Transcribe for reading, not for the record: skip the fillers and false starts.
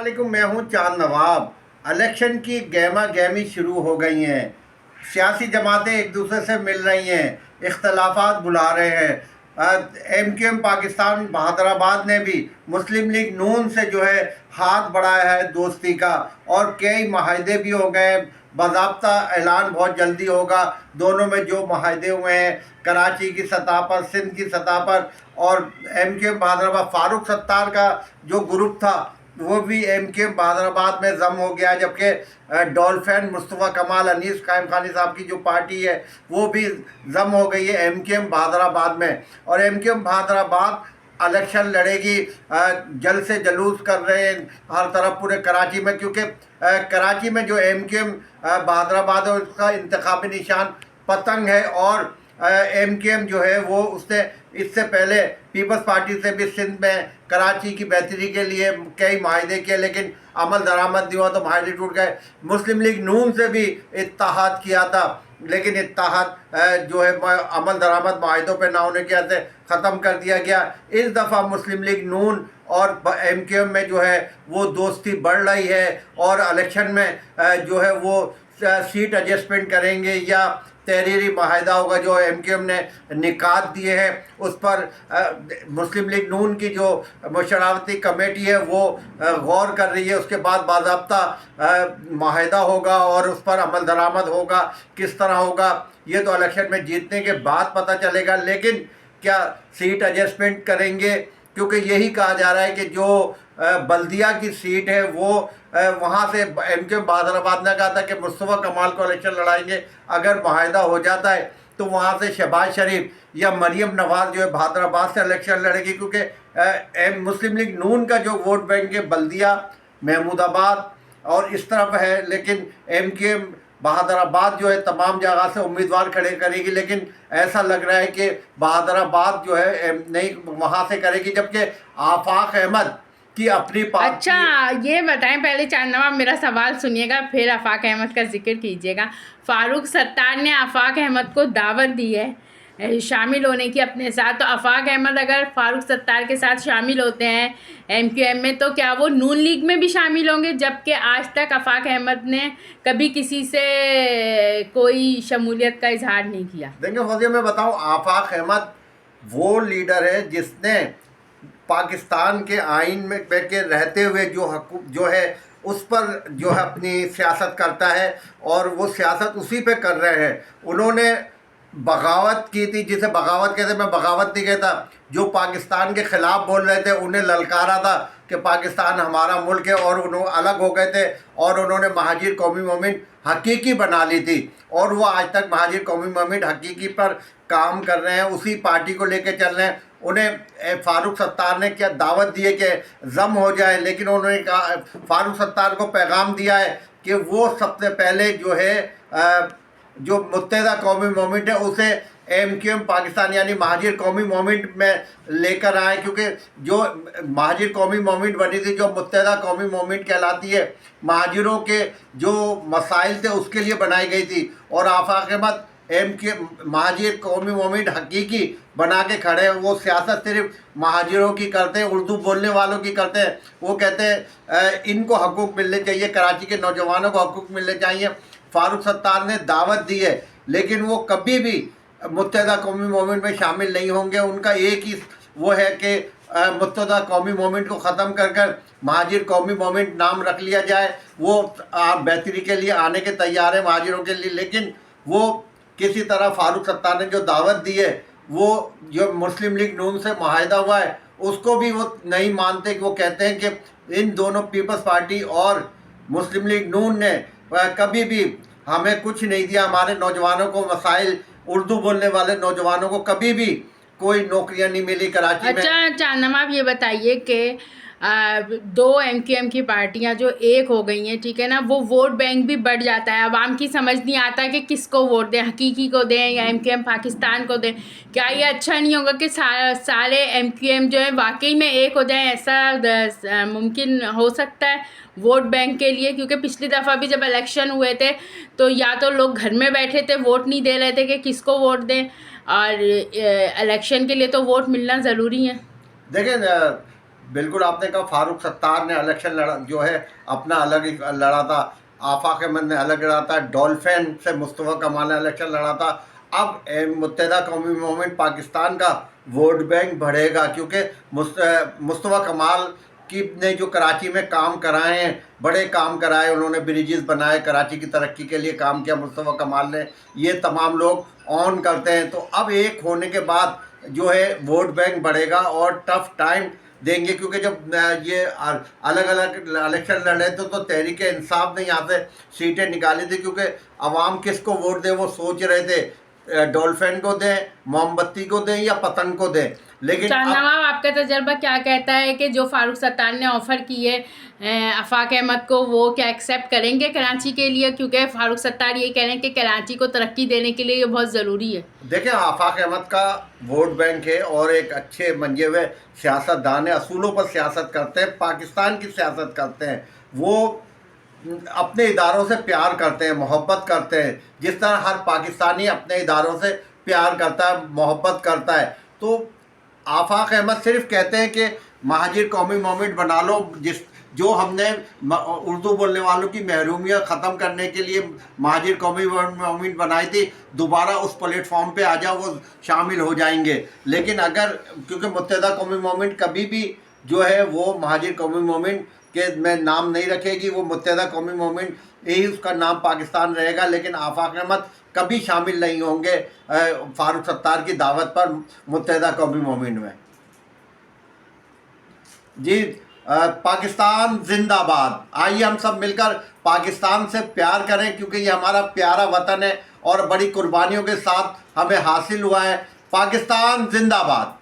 علیکم، میں ہوں چاند نواب۔ الیکشن کی گہما گہمی شروع ہو گئی ہیں، سیاسی جماعتیں ایک دوسرے سے مل رہی ہیں، اختلافات بلا رہے ہیں۔ ایم کیو ایم پاکستان بہادر آباد نے بھی مسلم لیگ نون سے جو ہے ہاتھ بڑھایا ہے دوستی کا، اور کئی معاہدے بھی ہو گئے ہیں۔ باضابطہ اعلان بہت جلدی ہوگا دونوں میں جو معاہدے ہوئے ہیں، کراچی کی سطح پر، سندھ کی سطح پر۔ اور ایم کیو ایم بہادر آباد فاروق ستار کا جو گروپ تھا وہ بھی ایم کیو ایم بہادر آباد میں ضم ہو گیا، جبکہ ڈولفین مصطفیٰ کمال انیس قائم خانی صاحب کی جو پارٹی ہے وہ بھی ضم ہو گئی ہے ایم کیو ایم بہادر آباد میں۔ اور ایم کیو ایم بہادر آباد الیکشن لڑے گی، جلد سے جلوس کر رہے ہیں ہر طرف پورے کراچی میں، کیونکہ کراچی میں جو ایم کیو ایم بہادر آباد ہے اس کا انتخابی نشان پتنگ ہے، اور ایم کیو ایم جو ہے وہ اس سے پہلے پیپلز پارٹی سے بھی سندھ میں کراچی کی بہتری کے لیے کئی معاہدے کیے، لیکن عمل درآمد نہیں ہوا تو معاہدے ٹوٹ گئے۔ مسلم لیگ نون سے بھی اتحاد کیا تھا، لیکن اتحاد جو ہے عمل درآمد معاہدوں پہ نہ ہونے کی وجہ سے ختم کر دیا گیا۔ اس دفعہ مسلم لیگ نون اور ایم کیو ایم میں جو ہے وہ دوستی بڑھ رہی ہے، اور الیکشن میں جو ہے وہ سیٹ ایڈجسٹمنٹ کریں گے یا تحریری معاہدہ ہوگا جو ایم کیو ایم نے نکات دیے ہیں اس پر مسلم لیگ نون کی جو مشاورتی کمیٹی ہے وہ غور کر رہی ہے، اس کے بعد باضابطہ معاہدہ ہوگا اور اس پر عمل درآمد ہوگا۔ کس طرح ہوگا یہ تو الیکشن میں جیتنے کے بعد پتہ چلے گا، لیکن کیا سیٹ ایڈجسٹمنٹ کریں گے؟ کیونکہ یہی کہا جا رہا ہے کہ جو بلدیہ کی سیٹ ہے وہ وہاں سے ایم کیو ایم بہادر آباد نے کہا تھا کہ مصطفیٰ کمال کو الیکشن لڑائیں گے، اگر معاہدہ ہو جاتا ہے تو وہاں سے شہباز شریف یا مریم نواز جو ہے بہادر آباد سے الیکشن لڑے گی، کیونکہ مسلم لیگ نون کا جو ووٹ بینک ہے بلدیہ، محمود آباد اور اس طرف ہے، لیکن ایم کیو ایم بہادر آباد جو ہے تمام جگہ سے امیدوار کھڑے کرے گی، لیکن ایسا لگ رہا ہے کہ بہادر آباد جو ہے نہیں وہاں سے کرے گی، جبکہ آفاق احمد کی اپنی پارٹی۔ اچھا یہ بتائیں، پہلے چاند نواب میرا سوال سنیے گا پھر آفاق احمد کا ذکر کیجیے گا۔ فاروق ستار نے آفاق احمد کو دعوت دی ہے شامل ہونے کی اپنے ساتھ، تو آفاق احمد اگر فاروق ستار کے ساتھ شامل ہوتے ہیں ایم کیو ایم میں تو کیا وہ نون لیگ میں بھی شامل ہوں گے؟ جبکہ آج تک آفاق احمد نے کبھی کسی سے کوئی شمولیت کا اظہار نہیں کیا۔ دیکھیں فوزیہ، میں بتاؤں، آفاق احمد وہ لیڈر ہے جس نے پاکستان کے آئین میں کے رہتے ہوئے جو ہے اس پر جو ہے اپنی سیاست کرتا ہے، اور وہ سیاست اسی پہ کر رہے ہیں۔ انہوں نے بغاوت کی تھی، جسے بغاوت کہتے ہیں، میں بغاوت نہیں کہتا، جو پاکستان کے خلاف بول رہے تھے انہیں للکارا تھا کہ پاکستان ہمارا ملک ہے، اور انہوں الگ ہو گئے تھے، اور انہوں نے مہاجر قومی مومنٹ حقیقی بنا لی تھی، اور وہ آج تک مہاجر قومی مومنٹ حقیقی پر کام کر رہے ہیں، اسی پارٹی کو لے کے چل رہے ہیں۔ انہیں فاروق ستار نے کیا دعوت دی ہے کہ ضم ہو جائے، لیکن انہوں نے کہا، فاروق ستار کو پیغام دیا ہے کہ وہ سب سے پہلے جو ہے جو متحدہ قومی مومنٹ ہے اسے ایم کیو ایم پاکستان یعنی مہاجر قومی مومنٹ میں لے کر آئے، کیونکہ جو مہاجر قومی مومنٹ بنی تھی جو متحدہ قومی مومنٹ کہلاتی ہے، مہاجروں کے جو مسائل تھے اس کے لیے بنائی گئی تھی، اور آفاق احمد ایم کے مہاجر قومی مومنٹ حقیقی بنا کے کھڑے ہیں۔ وہ سیاست صرف مہاجروں کی کرتے ہیں، اردو بولنے والوں کی کرتے ہیں۔ وہ کہتے ہیں ان کو حقوق ملنے چاہیے، کراچی کے نوجوانوں کو حقوق ملنے چاہیے۔ فاروق ستار نے دعوت دی ہے، لیکن وہ کبھی بھی متحدہ قومی مومنٹ میں شامل نہیں ہوں گے۔ ان کا ایک ہی وہ ہے کہ متحدہ قومی مومنٹ کو ختم کر مہاجر قومی مومنٹ نام رکھ لیا جائے۔ وہ بہتری کے لیے آنے کے تیار ہیں مہاجروں کے لیے، لیکن وہ کسی طرح فاروق ستار نے جو دعوت دی ہے، وہ جو مسلم لیگ نون سے معاہدہ ہوا ہے اس کو بھی وہ نہیں مانتے، کہ وہ کہتے ہیں کہ ان دونوں پیپلز پارٹی اور مسلم لیگ نون نے کبھی بھی ہمیں کچھ نہیں دیا، ہمارے نوجوانوں کو مسائل، اردو بولنے والے نوجوانوں کو کبھی بھی کوئی نوکریاں نہیں ملی کراچی میں۔ اچھا چاند نواب یہ بتائیے کہ دو ایم کیو ایم کی پارٹیاں جو ایک ہو گئی ہیں، ٹھیک ہے نا، وہ ووٹ بینک بھی بڑھ جاتا ہے، عوام کی سمجھ نہیں آتا کہ کس کو ووٹ دیں، حقیقی کو دیں یا ایم کیو ایم پاکستان کو دیں۔ کیا یہ اچھا نہیں ہوگا کہ سارے ایم کیو ایم جو ہے واقعی میں ایک ہو جائیں؟ ایسا ممکن ہو سکتا ہے ووٹ بینک کے لیے؟ کیونکہ پچھلی دفعہ بھی جب الیکشن ہوئے تھے تو یا تو لوگ گھر میں بیٹھے تھے، ووٹ نہیں دے رہے تھے کہ کس کو ووٹ دیں، اور الیکشن کے لیے تو ووٹ ملنا ضروری ہے۔ دیکھیں بالکل آپ نے کہا فاروق ستار نے الیکشن لڑا جو ہے اپنا الگ ہی لڑا تھا، آفاق احمد نے الگ لڑا تھا، ڈولفین سے مصطفیٰ کمال نے الیکشن لڑا تھا. اب متحدہ قومی موومنٹ پاکستان کا ووٹ بینک بڑھے گا، کیونکہ مصطفیٰ کمال کی نے جو کراچی میں کام کرائے ہیں، بڑے کام کرائے، انہوں نے بریجز بنائے، کراچی کی ترقی کے لیے کام کیا مصطفیٰ کمال نے، یہ تمام لوگ آن کرتے ہیں. تو اب ایک ہونے کے بعد جو ہے ووٹ بینک بڑھے گا اور ٹف ٹائم دیں گے، کیونکہ جب یہ الگ الگ الیکشن لڑے تھے تو تحریک انصاف نے یہاں سے سیٹیں نکالی تھی، کیونکہ عوام کس کو ووٹ دے وہ سوچ رہے تھے، ڈولفین کو دیں، موم بتی کو دیں یا پتنگ کو دیں. لیکن نواب آپ کا تجربہ کیا کہتا ہے کہ جو فاروق ستار نے آفر کی ہے آفاق احمد کو، وہ کیا ایکسیپٹ کریں گے کراچی کے لیے؟ کیونکہ فاروق ستار یہ کہہ رہے ہیں کہ کراچی کو ترقی دینے کے لیے یہ بہت ضروری ہے. دیکھیں آفاق احمد کا ووٹ بینک ہے اور ایک اچھے منجے ہوئے سیاست دان ہیں، اصولوں پر سیاست کرتے ہیں، پاکستان کی سیاست کرتے ہیں، وہ اپنے اداروں سے پیار کرتے ہیں، محبت کرتے ہیں، جس طرح ہر پاکستانی اپنے اداروں سے پیار کرتا ہے، محبت کرتا ہے. تو آفاق احمد صرف کہتے ہیں کہ مہاجر قومی موومنٹ بنا لو، جو ہم نے اردو بولنے والوں کی محرومیت ختم کرنے کے لیے مہاجر قومی موومنٹ بنائی تھی، دوبارہ اس پلیٹ فارم پہ آ جاؤ، وہ شامل ہو جائیں گے. لیکن اگر کیونکہ متحدہ قومی موومنٹ کبھی بھی جو ہے وہ مہاجر قومی موومنٹ کے میں نام نہیں رکھے گی، وہ متحدہ قومی موومنٹ یہی اس کا نام پاکستان رہے گا. لیکن آفاق احمد کبھی شامل نہیں ہوں گے فاروق ستار کی دعوت پر متحدہ قومی موومنٹ میں. جی پاکستان زندہ باد. آئیے ہم سب مل کر پاکستان سے پیار کریں، کیونکہ یہ ہمارا پیارا وطن ہے اور بڑی قربانیوں کے ساتھ ہمیں حاصل ہوا ہے. پاکستان زندہ باد.